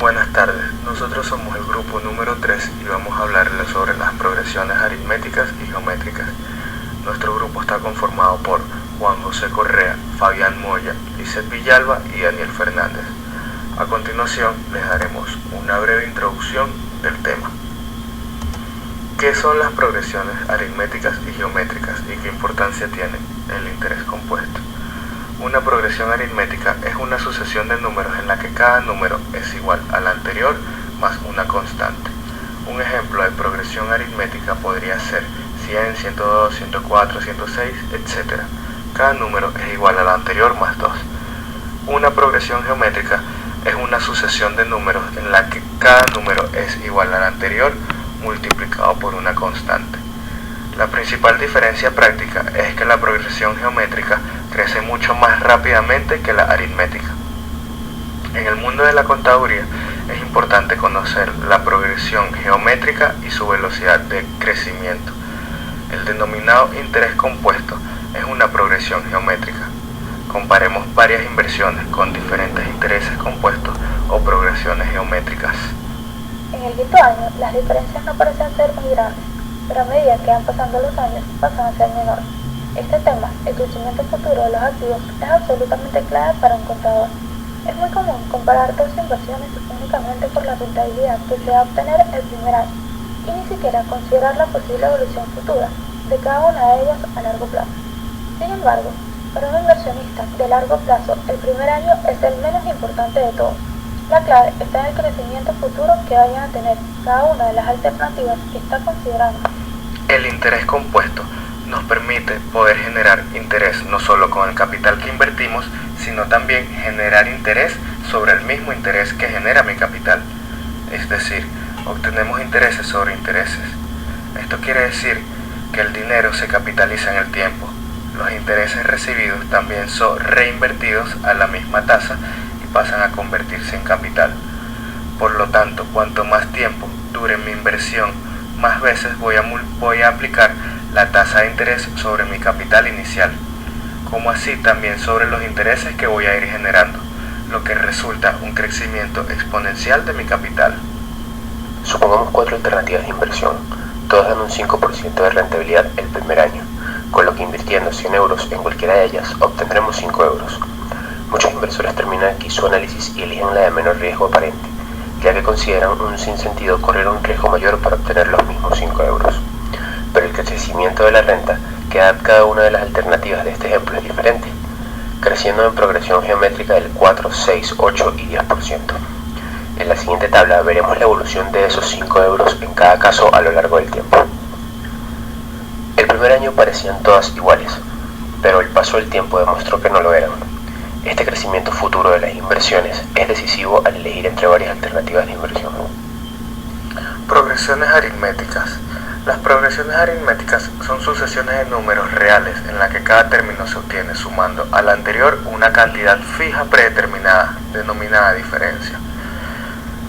Buenas tardes, nosotros somos el grupo número 3 y vamos a hablarles sobre las progresiones aritméticas y geométricas. Nuestro grupo está conformado por Juan José Correa, Fabián Moya, Lizeth Villalba y Daniel Fernández. A continuación les daremos una breve introducción del tema. ¿Qué son las progresiones aritméticas y geométricas y qué importancia tiene el interés compuesto? Una progresión aritmética es una sucesión de números en la que cada número es igual al anterior más una constante. Un ejemplo de progresión aritmética podría ser 100, 102, 104, 106, etc. Cada número es igual al anterior más 2. Una progresión geométrica es una sucesión de números en la que cada número es igual al anterior multiplicado por una constante. La principal diferencia práctica es que la progresión geométrica crece mucho más rápidamente que la aritmética. En el mundo de la contaduría es importante conocer la progresión geométrica y su velocidad de crecimiento. El denominado interés compuesto es una progresión geométrica. Comparemos varias inversiones con diferentes intereses compuestos o progresiones geométricas. En el quinto año, las diferencias no parecen ser muy grandes, pero a medida que van pasando los años, pasan a ser menores. Este tema, el crecimiento futuro de los activos, es absolutamente clave para un contador. Es muy común comparar dos inversiones únicamente por la rentabilidad que se va a obtener el primer año, y ni siquiera considerar la posible evolución futura de cada una de ellas a largo plazo. Sin embargo, para un inversionista de largo plazo, el primer año es el menos importante de todos. La clave está en el crecimiento futuro que vayan a tener cada una de las alternativas que está considerando. El interés compuesto nos permite poder generar interés no solo con el capital que invertimos, sino también generar interés sobre el mismo interés que genera mi capital. Es decir, obtenemos intereses sobre intereses. Esto quiere decir que el dinero se capitaliza en el tiempo. Los intereses recibidos también son reinvertidos a la misma tasa y pasan a convertirse en capital. Por lo tanto, cuanto más tiempo dure mi inversión, más veces voy a aplicar la tasa de interés sobre mi capital inicial, como así también sobre los intereses que voy a ir generando, lo que resulta un crecimiento exponencial de mi capital. Supongamos 4 alternativas de inversión, todas dan un 5% de rentabilidad el primer año, con lo que invirtiendo 100 euros en cualquiera de ellas obtendremos 5 euros. Muchos inversores terminan aquí su análisis y eligen la de menor riesgo aparente, ya que consideran un sinsentido correr un riesgo mayor para obtener los mismos 5 euros. Pero el crecimiento de la renta que da cada una de las alternativas de este ejemplo es diferente, creciendo en progresión geométrica del 4, 6, 8 y 10%. En la siguiente tabla veremos la evolución de esos 5 euros en cada caso a lo largo del tiempo. El primer año parecían todas iguales, pero el paso del tiempo demostró que no lo eran. Este crecimiento futuro de las inversiones es decisivo al elegir entre varias alternativas de inversión. Progresiones aritméticas. Las progresiones aritméticas son sucesiones de números reales en la que cada término se obtiene sumando al anterior una cantidad fija predeterminada, denominada diferencia.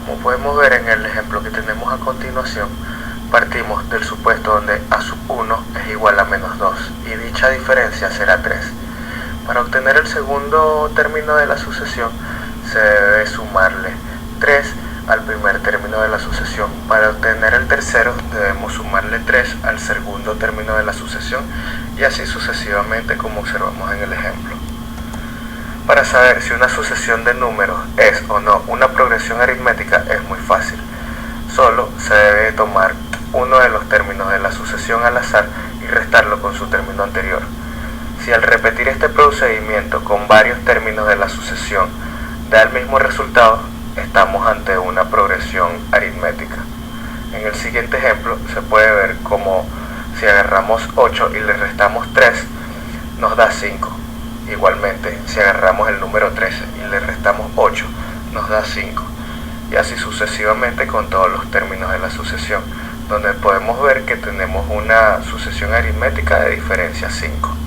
Como podemos ver en el ejemplo que tenemos a continuación, partimos del supuesto donde a sub 1 es igual a menos 2 y dicha diferencia será 3. Para obtener el segundo término de la sucesión se debe sumarle 3 al primer término de la sucesión. Para obtener el tercero debemos sumarle 3 al segundo término de la sucesión y así sucesivamente como observamos en el ejemplo. Para saber si una sucesión de números es o no una progresión aritmética es muy fácil. Solo se debe tomar uno de los términos de la sucesión al azar y restarlo con su término anterior. Si al repetir este procedimiento con varios términos de la sucesión da el mismo resultado, estamos ante una progresión aritmética. En el siguiente ejemplo se puede ver como si agarramos 8 y le restamos 3, nos da 5. Igualmente, si agarramos el número 13 y le restamos 8, nos da 5. Y así sucesivamente con todos los términos de la sucesión, donde podemos ver que tenemos una sucesión aritmética de diferencia 5.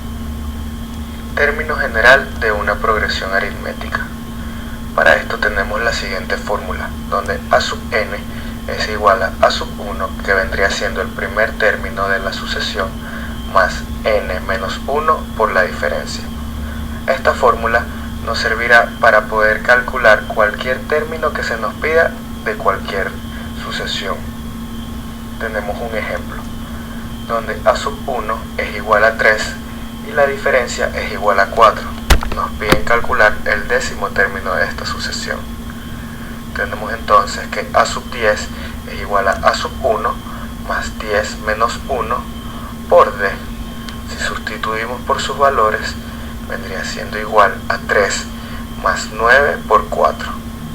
Término general de una progresión aritmética. Para esto tenemos la siguiente fórmula, donde a sub n es igual a sub 1, que vendría siendo el primer término de la sucesión, más n menos 1 por la diferencia. Esta fórmula nos servirá para poder calcular cualquier término que se nos pida de cualquier sucesión. Tenemos un ejemplo, donde a sub 1 es igual a 3 y la diferencia es igual a 4. Nos piden calcular el décimo término de esta sucesión. Tenemos entonces que a sub 10 es igual a sub 1 más 10 menos 1 por d. Si sustituimos por sus valores, vendría siendo igual a 3 más 9 por 4.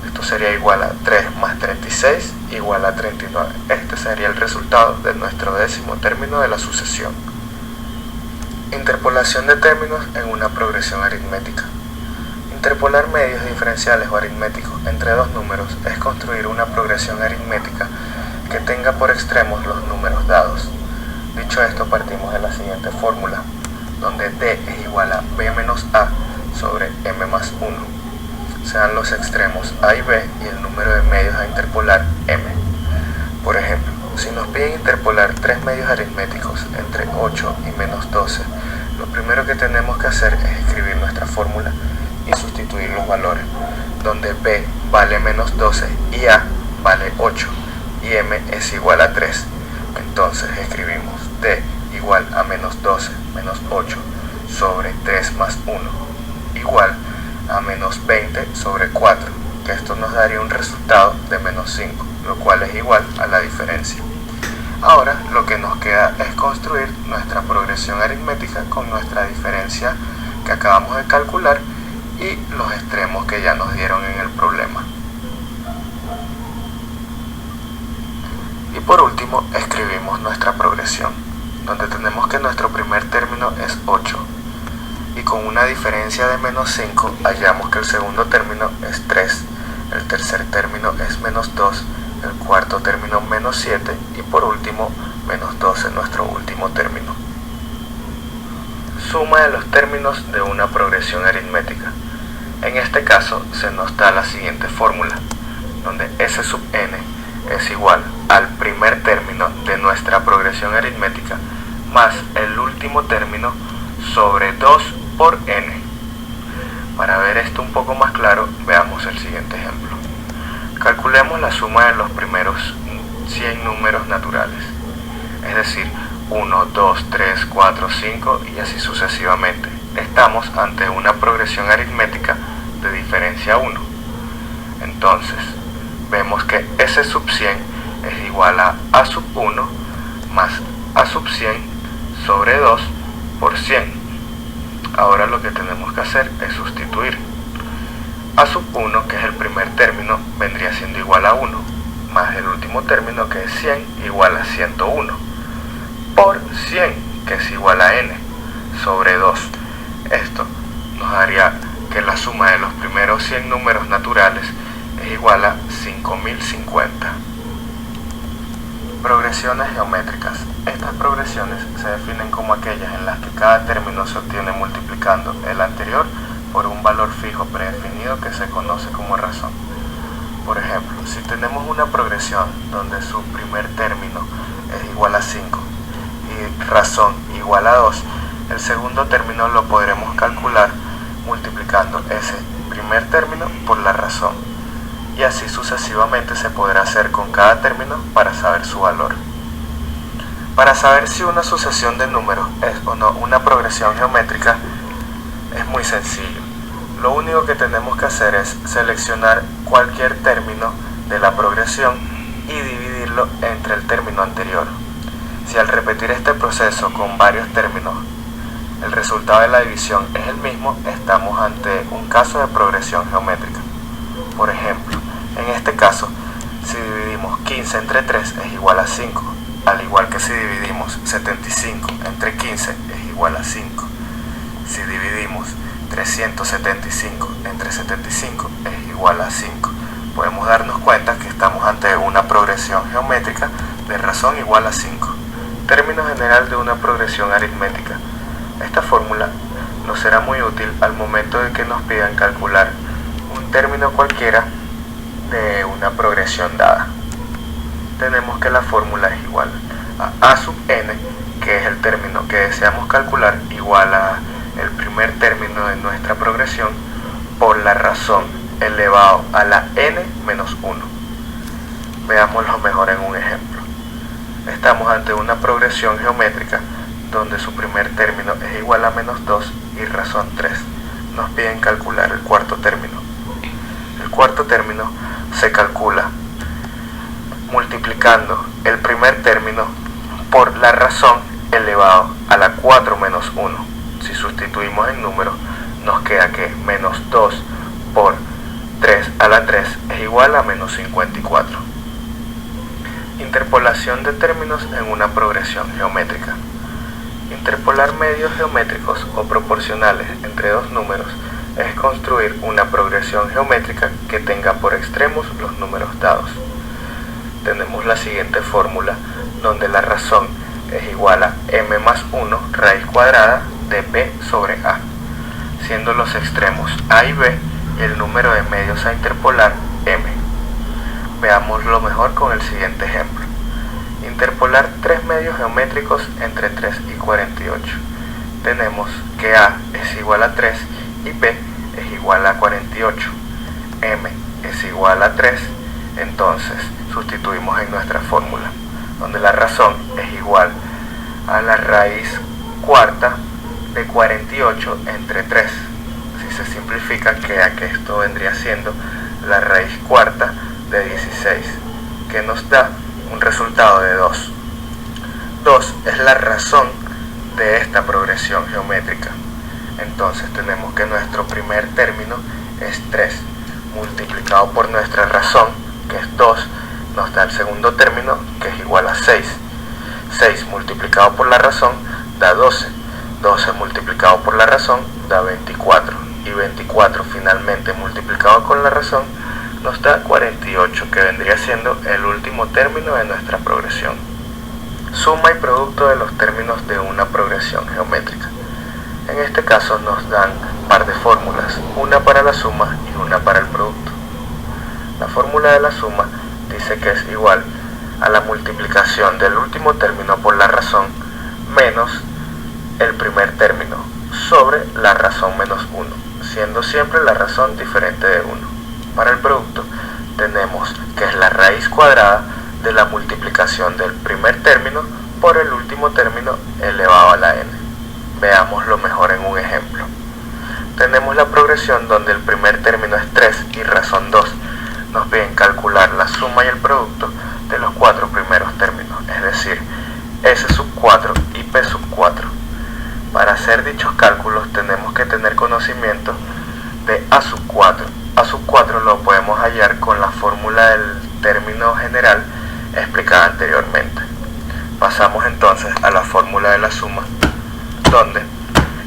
Esto sería igual a 3 más 36 igual a 39. Este sería el resultado de nuestro décimo término de la sucesión. Interpolación de términos en una progresión aritmética. Interpolar medios diferenciales o aritméticos entre dos números es construir una progresión aritmética que tenga por extremos los números dados. Dicho esto, partimos de la siguiente fórmula, donde d es igual a b menos a sobre m más 1. Sean los extremos a y b y el número de medios a interpolar m. Por ejemplo, si nos piden interpolar tres medios aritméticos entre 8 y menos 12, lo primero que tenemos que hacer es escribir nuestra fórmula y sustituir los valores, donde b vale menos 12 y a vale 8 y m es igual a 3. Entonces escribimos d igual a menos 12 menos 8 sobre 3 más 1 igual a menos 20 sobre 4, que esto nos daría un resultado de menos 5, lo cual es igual a la diferencia. Ahora lo que nos queda es construir nuestra progresión aritmética con nuestra diferencia que acabamos de calcular y los extremos que ya nos dieron en el problema. Y por último escribimos nuestra progresión, donde tenemos que nuestro primer término es 8 y con una diferencia de menos 5 hallamos que el segundo término es 3, el tercer término es menos 2, el cuarto término menos 7 y por último menos 12 nuestro último término. Suma de los términos de una progresión aritmética. En este caso se nos da la siguiente fórmula, donde s sub n es igual al primer término de nuestra progresión aritmética más el último término sobre 2 por n. Para ver esto un poco más claro, veamos el siguiente ejemplo. Calculemos la suma de los primeros 100 números naturales, es decir, 1, 2, 3, 4, 5 y así sucesivamente. Estamos ante una progresión aritmética de diferencia 1. Entonces, vemos que s sub 100 es igual a sub 1 más a sub 100 sobre 2 por 100. Ahora lo que tenemos que hacer es sustituir. A sub 1, que es el primer término, vendría siendo igual a 1, más el último término, que es 100, igual a 101, por 100, que es igual a n, sobre 2. Esto nos daría que la suma de los primeros 100 números naturales es igual a 5050. Progresiones geométricas. Estas progresiones se definen como aquellas en las que cada término se obtiene multiplicando el anterior por un valor fijo predefinido que se conoce como razón. Por ejemplo, si tenemos una progresión donde su primer término es igual a 5 y razón igual a 2, el segundo término lo podremos calcular multiplicando ese primer término por la razón, y así sucesivamente se podrá hacer con cada término para saber su valor. Para saber si una sucesión de números es o no una progresión geométrica es muy sencillo. Lo único que tenemos que hacer es seleccionar cualquier término de la progresión y dividirlo entre el término anterior. Si al repetir este proceso con varios términos el resultado de la división es el mismo, estamos ante un caso de progresión geométrica. Por ejemplo, en este caso, si dividimos 15 entre 3 es igual a 5, al igual que si dividimos 75 entre 15 es igual a 5. Si dividimos 375 entre 75 es igual a 5. Podemos darnos cuenta que estamos ante una progresión geométrica de razón igual a 5. Término general de una progresión aritmética. Esta fórmula nos será muy útil al momento de que nos pidan calcular un término cualquiera de una progresión dada. Tenemos que la fórmula es igual a sub n, que es el término que deseamos calcular, igual a el primer término de nuestra progresión, por la razón elevado a la n menos 1. Veámoslo mejor en un ejemplo. Estamos ante una progresión geométrica donde su primer término es igual a menos 2 y razón 3. Nos piden calcular el cuarto término. El cuarto término se calcula multiplicando el primer término por la razón elevado a la 4 menos 1. Si sustituimos el número, nos queda que menos 2 por 3 a la 3 es igual a menos 54. Interpolación de términos en una progresión geométrica. Interpolar medios geométricos o proporcionales entre dos números es construir una progresión geométrica que tenga por extremos los números dados. Tenemos la siguiente fórmula, donde la razón es igual a m más 1 raíz cuadrada de b sobre a, siendo los extremos a y b y el número de medios a interpolar m. Veámoslo mejor con el siguiente ejemplo. Interpolar tres medios geométricos entre 3 y 48. Tenemos que a es igual a 3 y b es igual a 48. m es igual a 3, entonces sustituimos en nuestra fórmula, donde la razón es igual a la raíz cuarta de 48 entre 3. Si se simplifica, queda que esto vendría siendo la raíz cuarta de 16, que nos da un resultado de 2. 2 es la razón de esta progresión geométrica. Entonces tenemos que nuestro primer término es 3, multiplicado por nuestra razón, que es 2, nos da el segundo término, que es igual a 6. 6 multiplicado por la razón da 12. 12 multiplicado por la razón da 24. Y 24 finalmente multiplicado con la razón nos da 48, que vendría siendo el último término de nuestra progresión. Suma y producto de los términos de una progresión geométrica. En este caso nos dan par de fórmulas, una para la suma y una para el producto. La fórmula de la suma dice que es igual a la multiplicación del último término por la razón menos el primer término sobre la razón menos 1, siendo siempre la razón diferente de 1. Para el producto tenemos que es la raíz cuadrada de la multiplicación del primer término por el último término elevado a la n. Veámoslo mejor en un ejemplo. Tenemos la progresión donde el primer término es 3 y razón 2. Nos piden calcular la suma y el producto de los 4 primeros términos, es decir, s sub 4 y p sub 4. Para hacer dichos cálculos tenemos que tener conocimiento de a sub 4. A sub 4 lo podemos hallar con la fórmula del término general explicada anteriormente. Pasamos entonces a la fórmula de la suma, donde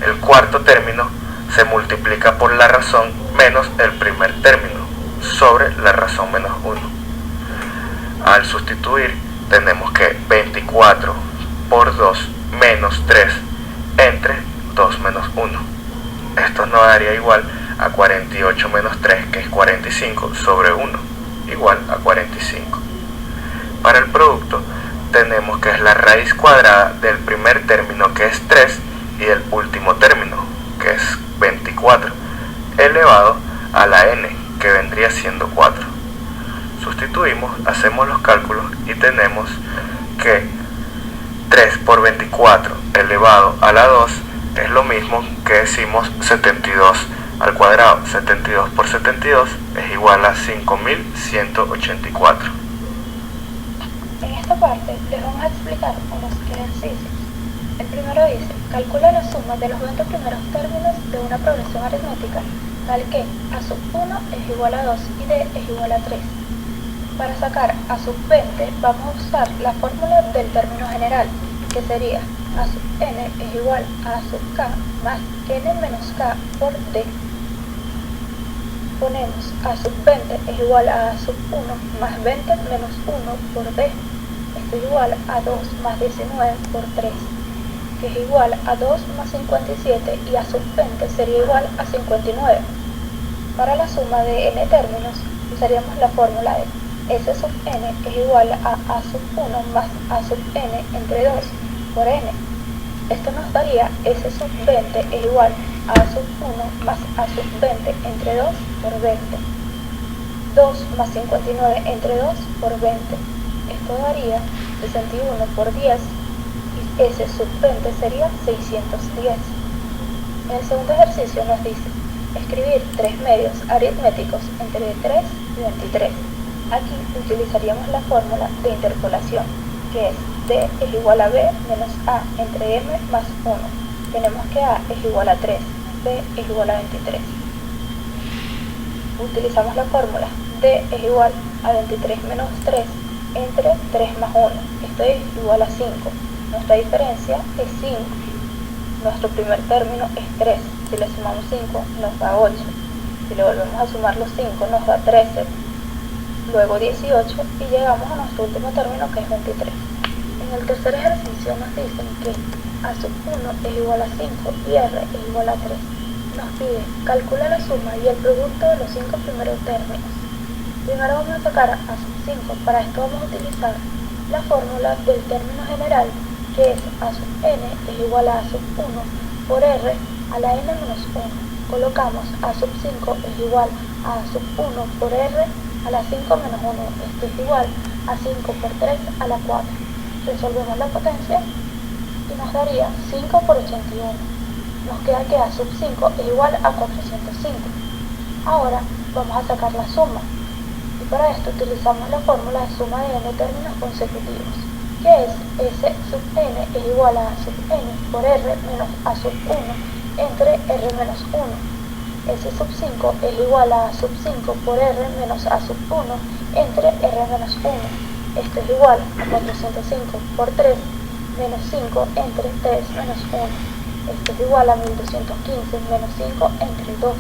el cuarto término se multiplica por la razón menos el primer término sobre la razón menos 1. Al sustituir tenemos que 24 por 2 menos 3 entre 2 menos 1. Esto nos daría igual a 48 menos 3, que es 45, sobre 1, igual a 45. Para el producto tenemos que es la raíz cuadrada del primer término, que es 3, y del último término, que es 24, elevado a la n, que vendría siendo 4. Sustituimos, hacemos los cálculos y tenemos que 3 por 24 elevado a la 2 es lo mismo que decimos 72 al cuadrado. 72 por 72 es igual a 5184. En esta parte les vamos a explicar unos ejercicios. El primero dice, calcula la suma de los 20 primeros términos de una progresión aritmética, tal que a sub 1 es igual a 2 y d es igual a 3. Para sacar a sub 20 vamos a usar la fórmula del término general, que sería a sub n es igual a sub k más n menos k por d. Ponemos a sub 20 es igual a sub 1 más 20 menos 1 por d. Esto es igual a 2 más 19 por 3, que es igual a 2 más 57, y a sub 20 sería igual a 59. Para la suma de n términos usaríamos la fórmula de S sub n es igual a sub 1 más a sub n entre 2 por n. Esto nos daría S sub 20 es igual a sub 1 más a sub 20 entre 2 por 20. 2 más 59 entre 2 por 20. Esto daría 61 por 10 y S sub 20 sería 610. En el segundo ejercicio nos dice escribir tres medios aritméticos entre 3 y 23. Aquí utilizaríamos la fórmula de interpolación, que es D es igual a B menos A entre M más 1. Tenemos que A es igual a 3, B es igual a 23. Utilizamos la fórmula D es igual a 23 menos 3 entre 3 más 1. Esto es igual a 5. Nuestra diferencia es 5. Nuestro primer término es 3. Si le sumamos 5 nos da 8. Si le volvemos a sumar los 5 nos da 13. Luego 18 y llegamos a nuestro último término, que es 23. En el tercer ejercicio nos dicen que A sub 1 es igual a 5 y R es igual a 3. Nos pide calcula la suma y el producto de los 5 primeros términos. Primero vamos a sacar A sub 5. Para esto vamos a utilizar la fórmula del término general, que es A sub n es igual a sub 1 por R a la n menos 1. Colocamos A sub 5 es igual a sub 1 por R a la 5 menos 1. Esto es igual a 5 por 3 a la 4. Resolvemos la potencia y nos daría 5 por 81. Nos queda que A sub 5 es igual a 405. Ahora vamos a sacar la suma. Y para esto utilizamos la fórmula de suma de n términos consecutivos, que es S sub n es igual a sub n por R menos A sub 1 entre R menos 1. S sub 5 es igual a sub 5 por R menos A sub 1 entre R menos 1. Esto es igual a 405 por 3 menos 5 entre 3 menos 1. Esto es igual a 1215 menos 5 entre 2.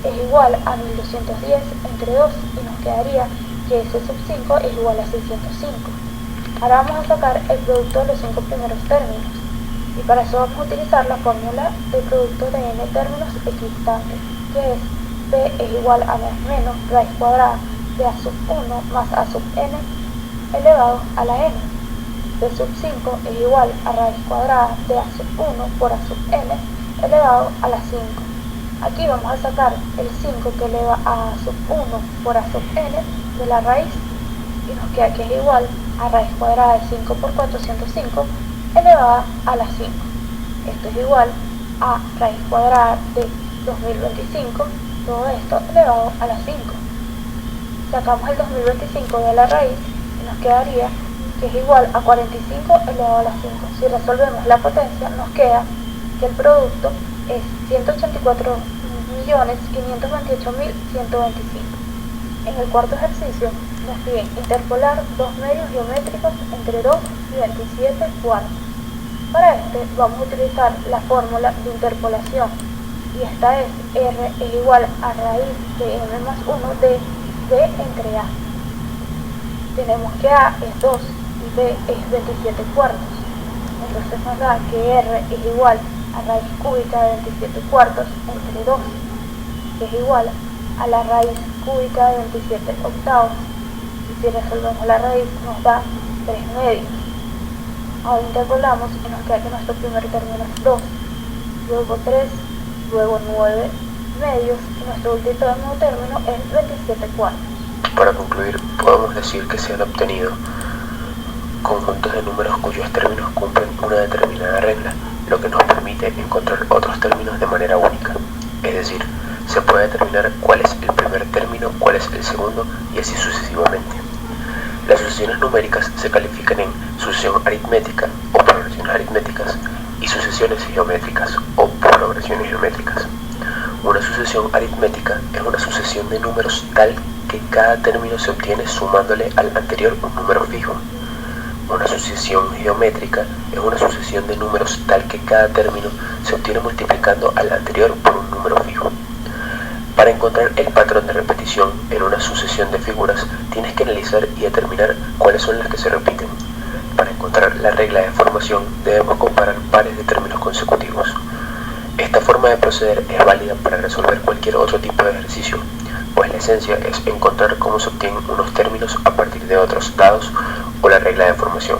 Es igual a 1210 entre 2 y nos quedaría que S sub 5 es igual a 605. Ahora vamos a sacar el producto de los 5 primeros términos. Y para eso vamos a utilizar la fórmula del producto de n términos equidistantes, que es P es igual a menos raíz cuadrada de A sub 1 más A sub n elevado a la n. P sub 5 es igual a raíz cuadrada de A sub 1 por A sub n elevado a la 5. Aquí vamos a sacar el 5 que eleva a A sub 1 por A sub n de la raíz y nos queda que es igual a raíz cuadrada de 5 por 405 elevada a la 5. Esto es igual a raíz cuadrada de 2025, todo esto elevado a la 5. Sacamos el 2025 de la raíz y nos quedaría que es igual a 45 elevado a la 5. Si resolvemos la potencia nos queda que el producto es 184.528.125. En el cuarto ejercicio nos piden interpolar dos medios geométricos entre 2 y 27 cuartos. Para este vamos a utilizar la fórmula de interpolación y esta es R es igual a raíz de M más 1 de B entre A. Tenemos que A es 2 y B es 27 cuartos. Entonces nos da que R es igual a raíz cúbica de 27 cuartos entre 2, que es igual a la raíz cúbica de 27 octavos. Y si resolvemos la raíz nos da 3 medios. Ahora interpolamos y nos queda que nuestro primer término es 2, luego 3, luego 9 medios y nuestro último término es 27 cuartos. Para concluir, podemos decir que se han obtenido conjuntos de números cuyos términos cumplen una determinada regla, lo que nos permite encontrar otros términos de manera única. Es decir, se puede determinar cuál es el primer término, cuál es el segundo y así sucesivamente. Las sucesiones numéricas se califican en sucesión aritmética o progresiones aritméticas y sucesiones geométricas o progresiones geométricas. Una sucesión aritmética es una sucesión de números tal que cada término se obtiene sumándole al anterior un número fijo. Una sucesión geométrica es una sucesión de números tal que cada término se obtiene multiplicando al anterior por un número fijo. Para encontrar el patrón de repetición en una sucesión de figuras, tienes que analizar y determinar cuáles son las que se repiten. Para encontrar la regla de formación, debemos comparar pares de términos consecutivos. Esta forma de proceder es válida para resolver cualquier otro tipo de ejercicio, pues la esencia es encontrar cómo se obtienen unos términos a partir de otros dados o la regla de formación.